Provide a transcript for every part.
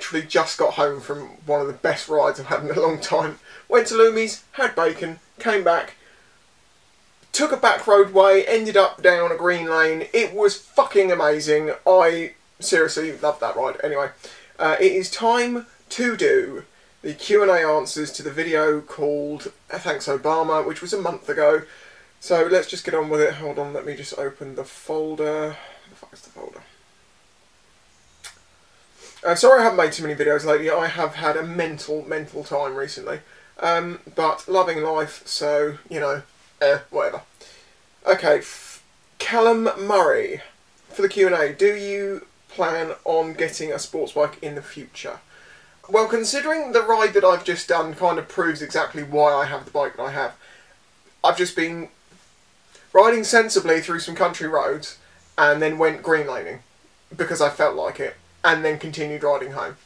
literally just got home from one of the best rides I've had in a long time. Went to Lumi's, had bacon, came back, took a back roadway, ended up down a green lane. It was fucking amazing. I seriously loved that ride. Anyway, it is time to do the Q&A answers to the video called Thanks Obama, which was a month ago. So let's just get on with it. Hold on, let me just open the folder. Where the fuck is the folder? I'm sorry I haven't made too many videos lately. I have had a mental time recently. But loving life, so, you know, whatever. Okay, Callum Murray for the Q&A. Do you plan on getting a sports bike in the future? Well, considering the ride that I've just done kind of proves exactly why I have the bike that I have. I've just been riding sensibly through some country roads and then went green laning because I felt like it, and then continued riding home.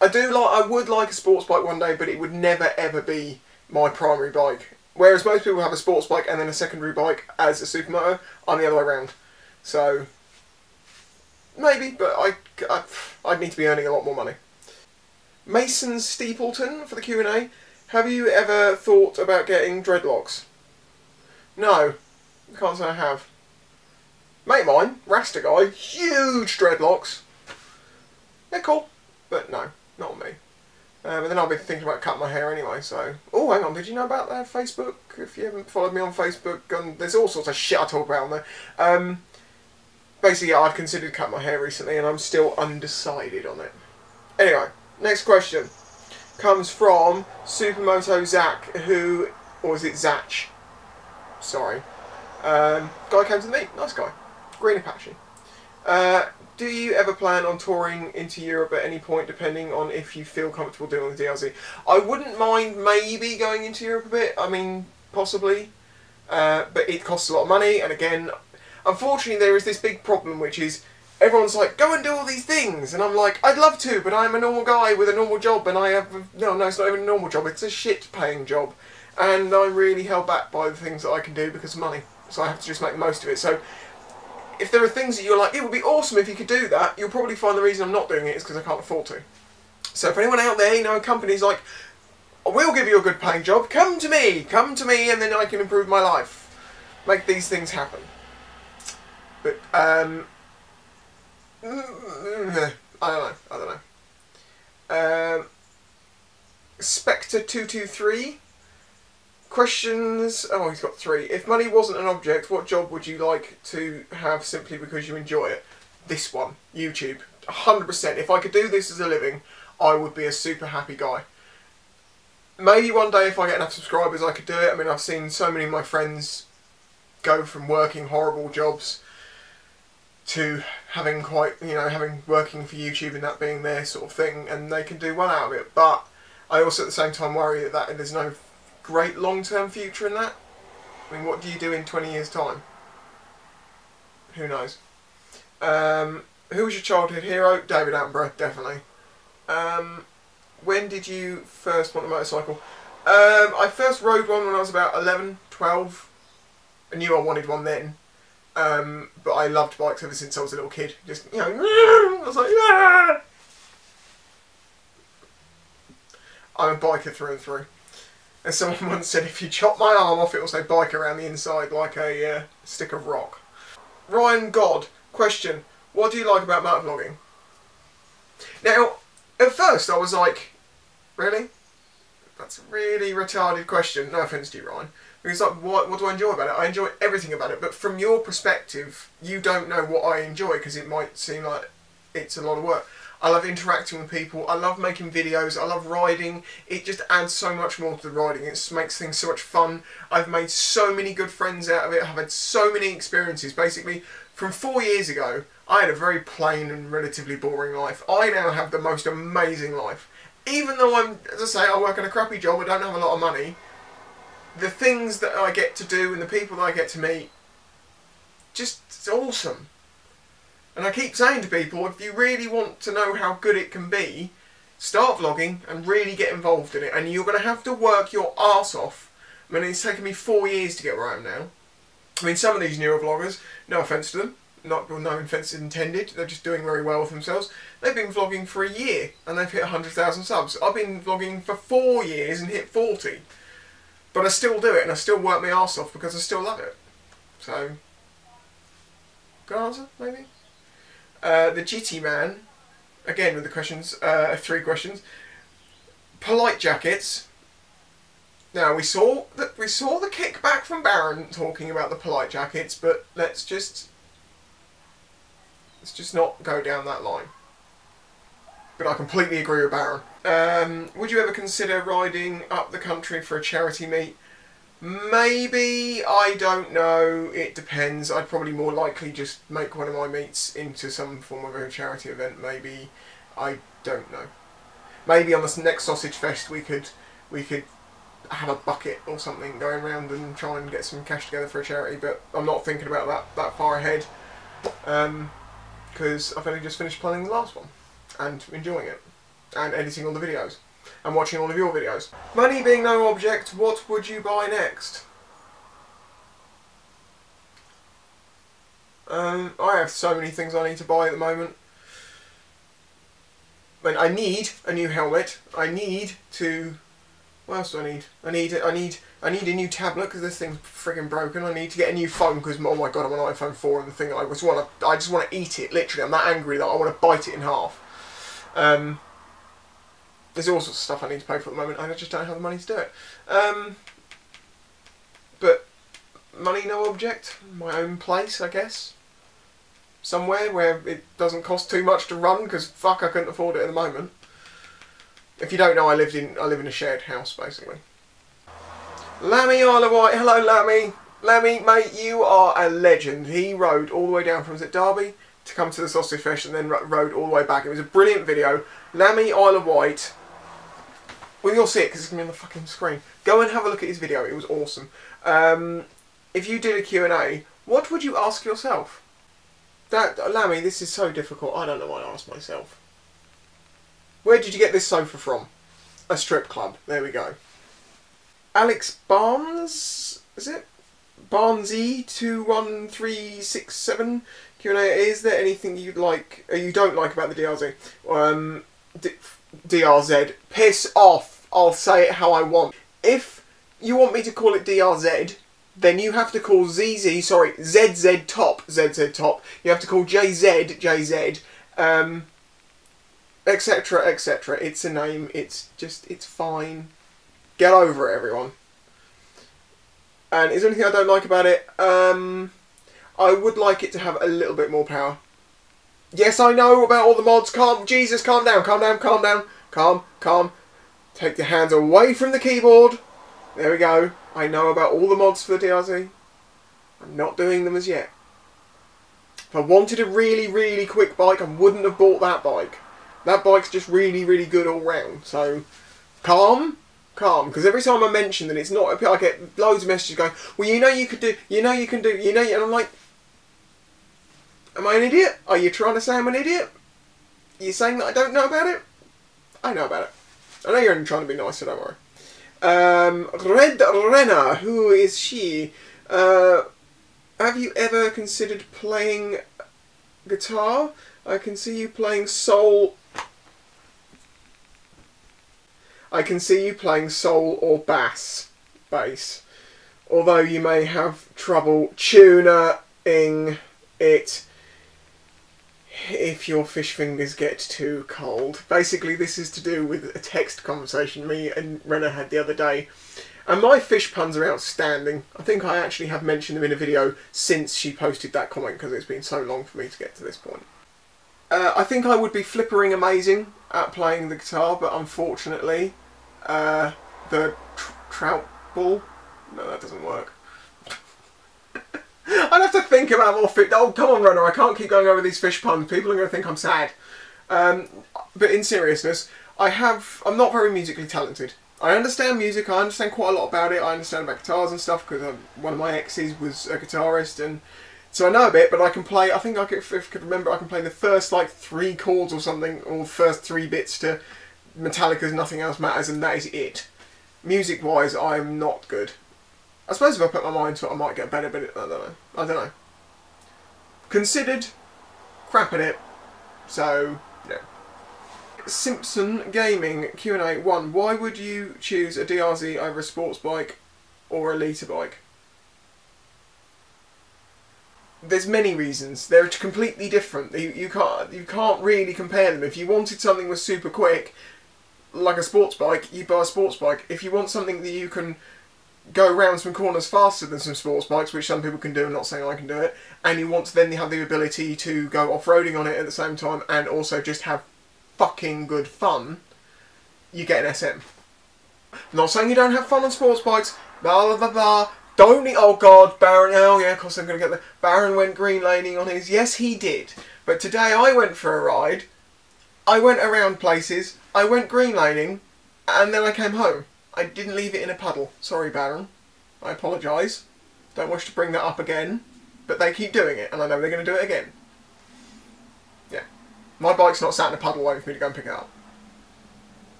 I would like a sports bike one day, but it would never ever be my primary bike. Whereas most people have a sports bike and then a secondary bike as a Supermoto, I'm the other way around. So maybe, but I'd need to be earning a lot more money. Mason Steepleton for the Q&A. Have you ever thought about getting dreadlocks? No, I can't say I have. Mate of mine, Rasta guy, huge dreadlocks. They're cool, but no, not on me. But then I'll be thinking about cutting my hair anyway, so... Oh, hang on, did you know about Facebook? If you haven't followed me on Facebook, there's all sorts of shit I talk about on there. Basically, yeah, I've considered cutting my hair recently, and I'm still undecided on it. Anyway, next question comes from Supermoto Zack, who... Or is it Zack? Sorry. Guy came to meet, nice guy. Green Apache. Do you ever plan on touring into Europe at any point, depending on if you feel comfortable doing the DLZ? I wouldn't mind maybe going into Europe a bit. I mean, possibly. But it costs a lot of money, and again, unfortunately there is this big problem, which is everyone's like, go and do all these things, and I'm like, I'd love to, but I'm a normal guy with a normal job, and I have... No, it's not even a normal job, it's a shit-paying job. And I'm really held back by the things that I can do because of money. So I have to just make the most of it. So if there are things that you're like, it would be awesome if you could do that, you'll probably find the reason I'm not doing it is because I can't afford to. So for anyone out there, you know, companies like, we'll give you a good paying job, come to me, and then I can improve my life. Make these things happen. But, I don't know. Spectre223. Questions... Oh, he's got 3. If money wasn't an object, what job would you like to have simply because you enjoy it? This one. YouTube. 100%. If I could do this as a living, I would be a super happy guy. Maybe one day if I get enough subscribers I could do it. I mean, I've seen so many of my friends go from working horrible jobs to having working for YouTube and that being their sort of thing, and they can do well out of it. But I also at the same time worry that there's no great long-term future in that. I mean, what do you do in 20 years' time? Who knows? Who was your childhood hero? David Attenborough, definitely. When did you first want a motorcycle? I first rode one when I was about 11, 12. I knew I wanted one then. But I loved bikes ever since I was a little kid. Just, you know, I was like, ah! I'm a biker through and through. As someone once said, if you chop my arm off, it will say bike around the inside like a stick of rock. Ryan God, question, what do you like about motovlogging? Now, at first I was like, really? That's a really retarded question. No offence to you, Ryan. Because like, what do I enjoy about it? I enjoy everything about it, but from your perspective, you don't know what I enjoy because it might seem like it's a lot of work. I love interacting with people, I love making videos, I love riding. It just adds so much more to the riding, it makes things so much fun. I've made so many good friends out of it, I've had so many experiences. Basically, from 4 years ago, I had a very plain and relatively boring life. I now have the most amazing life. Even though as I say, I work in a crappy job, I don't have a lot of money, the things that I get to do and the people that I get to meet, just, it's awesome. And I keep saying to people, if you really want to know how good it can be, start vlogging and really get involved in it. And you're going to have to work your arse off. I mean, it's taken me 4 years to get where I am now. I mean, some of these newer vloggers, no offence to them, not, well, no offence intended, they're just doing very well with themselves. They've been vlogging for a year and they've hit 100,000 subs. I've been vlogging for 4 years and hit 40. But I still do it and I still work my arse off because I still love it. So, good answer, maybe? The GT man, again with the questions, 3 questions. Polite jackets. Now we saw the kickback from Baron talking about the polite jackets, but let's just not go down that line. But I completely agree with Baron. Would you ever consider riding up the country for a charity meet? Maybe, I don't know, it depends. I'd probably more likely just make one of my meets into some form of a charity event, maybe. I don't know. Maybe on the next Sausage Fest we could have a bucket or something going around and try and get some cash together for a charity, but I'm not thinking about that far ahead, because I've only just finished planning the last one and enjoying it and editing all the videos and watching all of your videos. Money being no object, what would you buy next? I have so many things I need to buy at the moment. I mean, I need a new helmet. I need to... What else do I need? I need a new tablet because this thing's friggin' broken. I need to get a new phone because, oh my god, I'm on iPhone 4 and the thing I just want to eat it. Literally, I'm that angry that I want to bite it in half. There's all sorts of stuff I need to pay for at the moment. I just don't have the money to do it. But money no object. My own place, I guess. Somewhere where it doesn't cost too much to run because fuck, I couldn't afford it at the moment. If you don't know, I live in a shared house, basically. Lammy Isle of Wight. Hello, Lammy. Lammy, mate, you are a legend. He rode all the way down from, was it Derby, to come to the Sausage Fest and then rode all the way back. It was a brilliant video. Lammy Isle of Wight. Well, you'll see it because it's going to be on the fucking screen. Go and have a look at his video. It was awesome. If you did a Q&A, what would you ask yourself? Lammy, this is so difficult. I don't know what I asked myself. Where did you get this sofa from? A strip club. There we go. Alex Barnes, is it? Barnesy21367 Q&A. Is there anything you don't like about the DRZ? DRZ. Piss off. I'll say it how I want. If you want me to call it DRZ, then you have to call ZZ Top. You have to call JZ, etc, etc. It's a name, it's fine. Get over it, everyone. And is there anything I don't like about it? I would like it to have a little bit more power. Yes, I know about all the mods. Jesus, calm down. Calm. Take your hands away from the keyboard. There we go. I know about all the mods for the DRZ. I'm not doing them as yet. If I wanted a really, really quick bike, I wouldn't have bought that bike. That bike's just really, really good all round. So, calm. Because every time I mention that it's not, I get loads of messages going, well, you know you could do, and I'm like, am I an idiot? Are you trying to say I'm an idiot? Are you saying that I don't know about it? I know about it. I know you're only trying to be nice, so don't worry. Red Renna, who is she? Have you ever considered playing guitar? I can see you playing soul. I can see you playing soul or bass. Although you may have trouble tuning it if your fish fingers get too cold. Basically, this is to do with a text conversation me and Renna had the other day. And my fish puns are outstanding. I think I actually have mentioned them in a video since she posted that comment because it's been so long for me to get to this point. I think I would be flippering amazing at playing the guitar, but unfortunately, the trout ball, no, that doesn't work. I'd have to think about more fish. Oh, come on, Runner, I can't keep going over these fish puns. People are going to think I'm sad. But in seriousness, I'm not very musically talented. I understand music, I understand quite a lot about it, I understand about guitars and stuff, because one of my exes was a guitarist, and so I know a bit, but I can play, I think if I could remember, I can play the first, 3 chords or something, or the first 3 bits to Metallica's Nothing Else Matters, and that is it. Music-wise, I'm not good. I suppose if I put my mind to it, I might get better, but I don't know. considered, crap at it. So, yeah. Simpson Gaming Q&A 1. Why would you choose a DRZ over a sports bike or a liter bike? There's many reasons. They're completely different. You can't really compare them. If you wanted something that was super quick, like a sports bike, you buy a sports bike. If you want something that you can go around some corners faster than some sports bikes, which some people can do, I'm not saying I can do it, and you want to then have the ability to go off-roading on it at the same time and also just have fucking good fun, you get an SM. I'm not saying you don't have fun on sports bikes, blah blah blah blah. Don't need, oh god, Baron, oh yeah, of course I'm going to get the... Baron went green laning on his, yes he did. But today I went for a ride, I went around places, I went green laning, and then I came home. I didn't leave it in a puddle. Sorry Baron, I apologise. Don't wish to bring that up again, but they keep doing it, and I know they're going to do it again. Yeah. My bike's not sat in a puddle waiting for me to go and pick it up.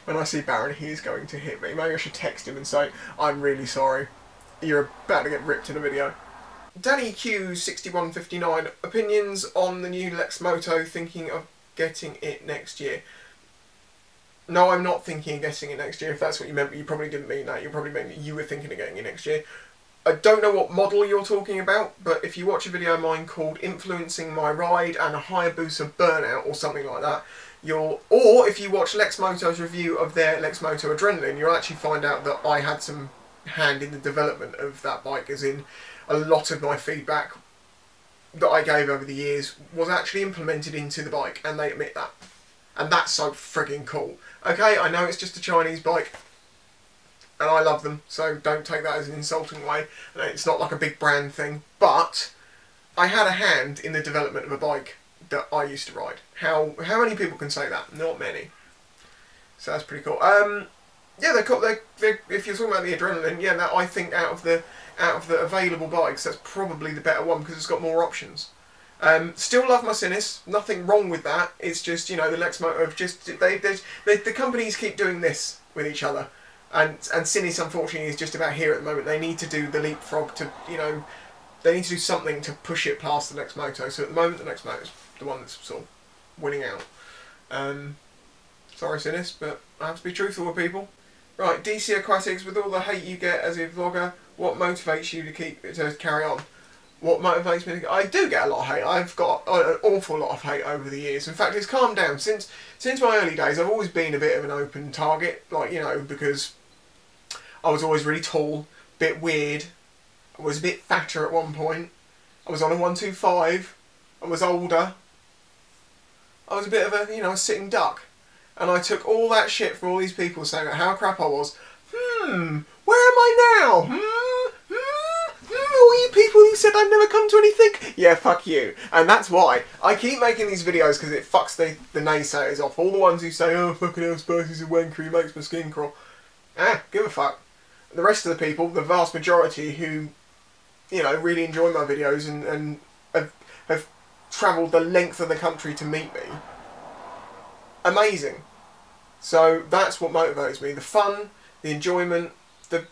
When I see Baron, he's going to hit me. Maybe I should text him and say, I'm really sorry. You're about to get ripped in a video. Danny Q6159. Opinions on the new Lexmoto, thinking of getting it next year. No, I'm not thinking of getting it next year. If that's what you meant, but you probably didn't mean that. You probably meant that you were thinking of getting it next year. I don't know what model you're talking about, but if you watch a video of mine called Influencing My Ride and a Hayabusa Burnout or something like that, or if you watch Lexmoto's review of their Lexmoto Adrenaline, you'll actually find out that I had some hand in the development of that bike, as in a lot of my feedback that I gave over the years was actually implemented into the bike, and they admit that. And that's so frigging cool. Okay, I know it's just a Chinese bike, and I love them, so don't take that as an insulting way. It's not like a big brand thing, but I had a hand in the development of a bike that I used to ride. How many people can say that? Not many. So that's pretty cool. Yeah, they're cool. If you're talking about the Adrenaline, yeah, that I think out of the available bikes, that's probably the better one because it's got more options. Still love my Sinis. Nothing wrong with that. It's just, you know, the Lexmoto have just the companies keep doing this with each other, and Sinis unfortunately is just about here at the moment. They need to do the leapfrog to, you know, they need to do something to push it past the Lexmoto. So at the moment, the Lexmoto is the one that's sort of winning out. Sorry, Sinis, but I have to be truthful with people. Right, DC Aquatics, with all the hate you get as a vlogger, what motivates you to carry on? What motivates me to... I do get a lot of hate. I've got an awful lot of hate over the years. In fact, it's calmed down. Since my early days, I've always been a bit of an open target. Like, you know, because I was always really tall, a bit weird. I was a bit fatter at one point. I was on a 125. I was older. I was a bit of a, you know, a sitting duck. And I took all that shit from all these people saying how crap I was. Where am I now? All you people who said I'd never come to anything? Yeah, fuck you. And that's why I keep making these videos, because it fucks the naysayers off. All the ones who say, oh, fucking hell, Sparky's a wanker, he makes my skin crawl. Give a fuck. The rest of the people, the vast majority who, you know, really enjoy my videos and have travelled the length of the country to meet me, amazing. So that's what motivates me. The fun, the enjoyment, the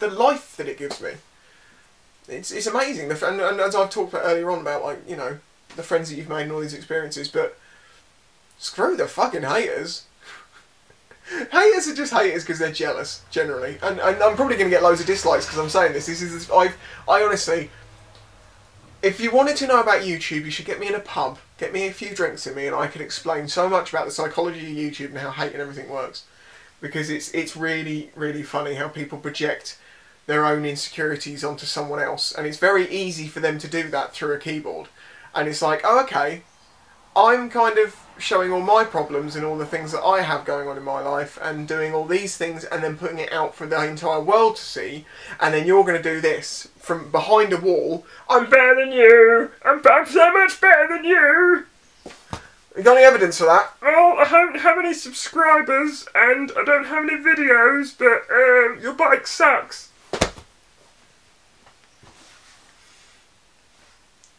life that it gives me. It's amazing. And as I've talked about earlier on about, like, you know, the friends that you've made and all these experiences, but screw the fucking haters. Haters are just haters because they're jealous, generally. And I'm probably going to get loads of dislikes because I'm saying this. I honestly, if you wanted to know about YouTube, you should get me in a pub, get me a few drinks in me, and I could explain so much about the psychology of YouTube and how hate and everything works. Because it's really, really funny how people project their own insecurities onto someone else, and it's very easy for them to do that through a keyboard. And it's like, oh, okay, I'm kind of showing all my problems and all the things that I have going on in my life and doing all these things and then putting it out for the entire world to see, and then you're going to do this from behind a wall. I'm better than you! I'm so much better than you! You got any evidence for that? Well, I don't have any subscribers and I don't have any videos, but your bike sucks.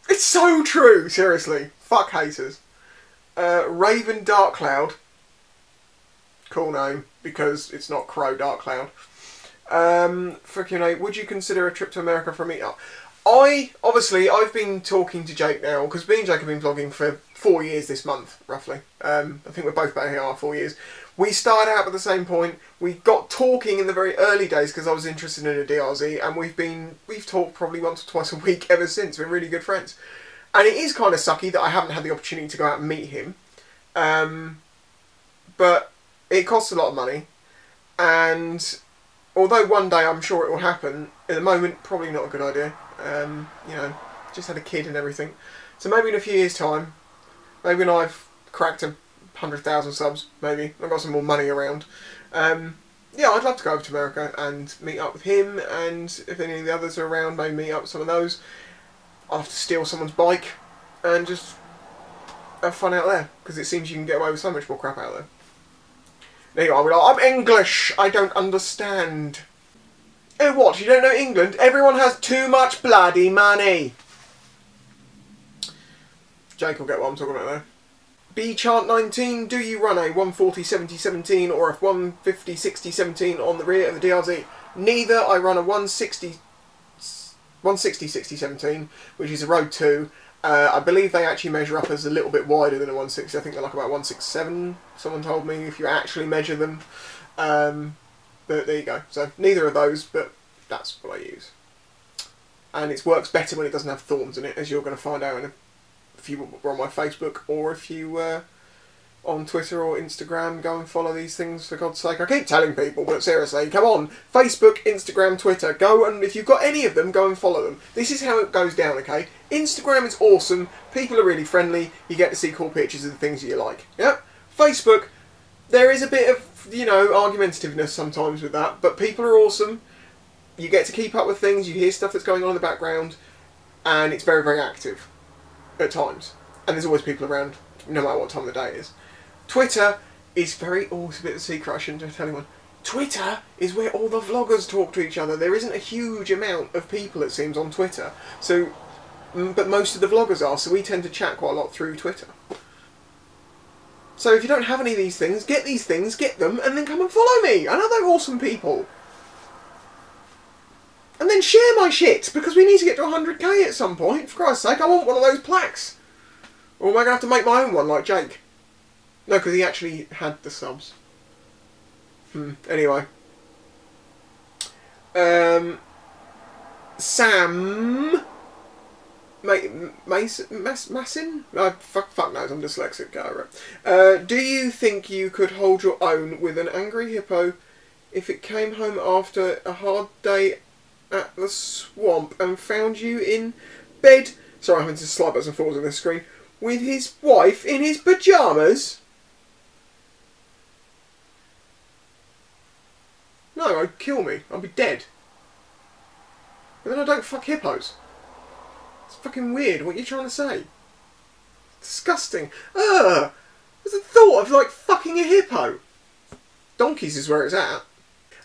It's so true, seriously. Fuck haters. Raven Dark Cloud. Cool name, because it's not Crow Dark Cloud. For Q&A, would you consider a trip to America for a meetup? I've been talking to Jake now, because me and Jake have been vlogging for 4 years this month, roughly. I think we're both about here 4 years. We started out at the same point. We got talking in the very early days because I was interested in a DRZ, and we've talked probably once or twice a week ever since. We're really good friends. And it is kind of sucky that I haven't had the opportunity to go out and meet him. But it costs a lot of money, and although one day I'm sure it will happen, at the moment probably not a good idea. You know, just had a kid and everything. So maybe in a few years' time, maybe when I've cracked 100,000 subs, maybe I've got some more money around. Yeah, I'd love to go over to America and meet up with him, and if any of the others are around, maybe meet up with some of those. I'll have to steal someone's bike and just have fun out there, because it seems you can get away with so much more crap out there. There you are, we're like, I'm English, I don't understand. Oh what, you don't know England? Everyone has too much bloody money. Jake will get what I'm talking about there. B-Chart19, do you run a 140-70-17 or a 150-60-17 on the rear of the DRZ? Neither. I run a 160-60-17, which is a Road 2. I believe they actually measure up as a little bit wider than a 160. I think they're like about 167, someone told me, if you actually measure them. But there you go. So neither of those, but that's what I use. And it works better when it doesn't have thorns in it, as you're going to find out if you were on my Facebook, or if you were on Twitter or Instagram. Go and follow these things, for God's sake. I keep telling people, but seriously, come on. Facebook, Instagram, Twitter. Go, and if you've got any of them, go and follow them. This is how it goes down, okay? Instagram is awesome. People are really friendly. You get to see cool pictures of the things that you like. Yep. Facebook, there is a bit of, you know, argumentativeness sometimes with that, but people are awesome. You get to keep up with things. You hear stuff that's going on in the background, and it's very, very active at times. And there's always people around, no matter what time of the day it is. Twitter is very... Oh, it's a bit of a secret, I shouldn't tell anyone. Twitter is where all the vloggers talk to each other. There isn't a huge amount of people, it seems, on Twitter. So, but most of the vloggers are, so we tend to chat quite a lot through Twitter. So if you don't have any of these things, get them, and then come and follow me. I know they're awesome people. And then share my shit, because we need to get to 100k at some point. For Christ's sake, I want one of those plaques. Or am I going to have to make my own one, like Jake? No, because he actually had the subs. Anyway. Sam... Massin? Fuck knows, I'm dyslexic, do you think you could hold your own with an angry hippo if it came home after a hard day at the swamp and found you in bed, sorry I'm having to slide backwards and forwards on this screen, with his wife in his pyjamas? No, I'd kill me. I'd be dead. But then I don't fuck hippos. It's fucking weird. What are you trying to say? Disgusting. Ugh! There's the thought of, like, fucking a hippo. Donkeys is where it's at.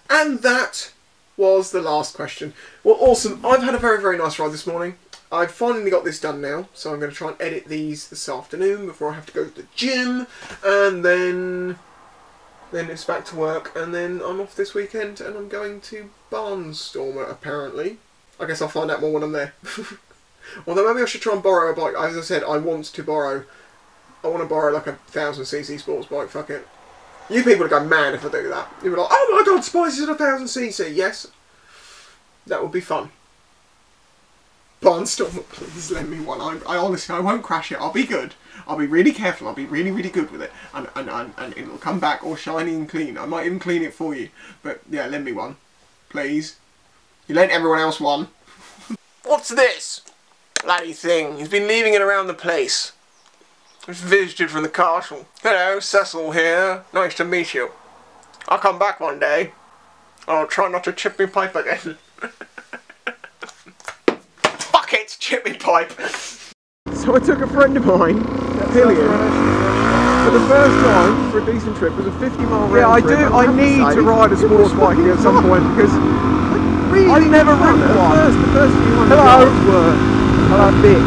And that was the last question. Well, awesome. I've had a very, very nice ride this morning. I've finally got this done now, so I'm going to try and edit these this afternoon before I have to go to the gym, and then it's back to work, and then I'm off this weekend, and I'm going to Barnstormer, apparently. I guess I'll find out more when I'm there. Although maybe I should try and borrow a bike. As I said, I want to borrow like a 1000cc sports bike, fuck it. You people would go mad if I do that. You'd be like, oh my god, Spice is a 1000cc. Yes, that would be fun. Barnstormer, please lend me one. I honestly, I won't crash it. I'll be good. I'll be really careful. I'll be really, really good with it. And it'll come back all shiny and clean. I might even clean it for you. But yeah, lend me one. Please. You lent everyone else one. What's this? Bloody thing. He's been leaving it around the place. Just visited from the castle. Hello, Cecil here. Nice to meet you. I'll come back one day. I'll try not to chip me pipe again. Fuck it, chip me pipe. So I took a friend of mine, Pillion, for the first time for a decent trip. It was a 50-mile round trip. Yeah, I need to ride a sports bike at some point because I've never ridden one. The first few ones were a bit.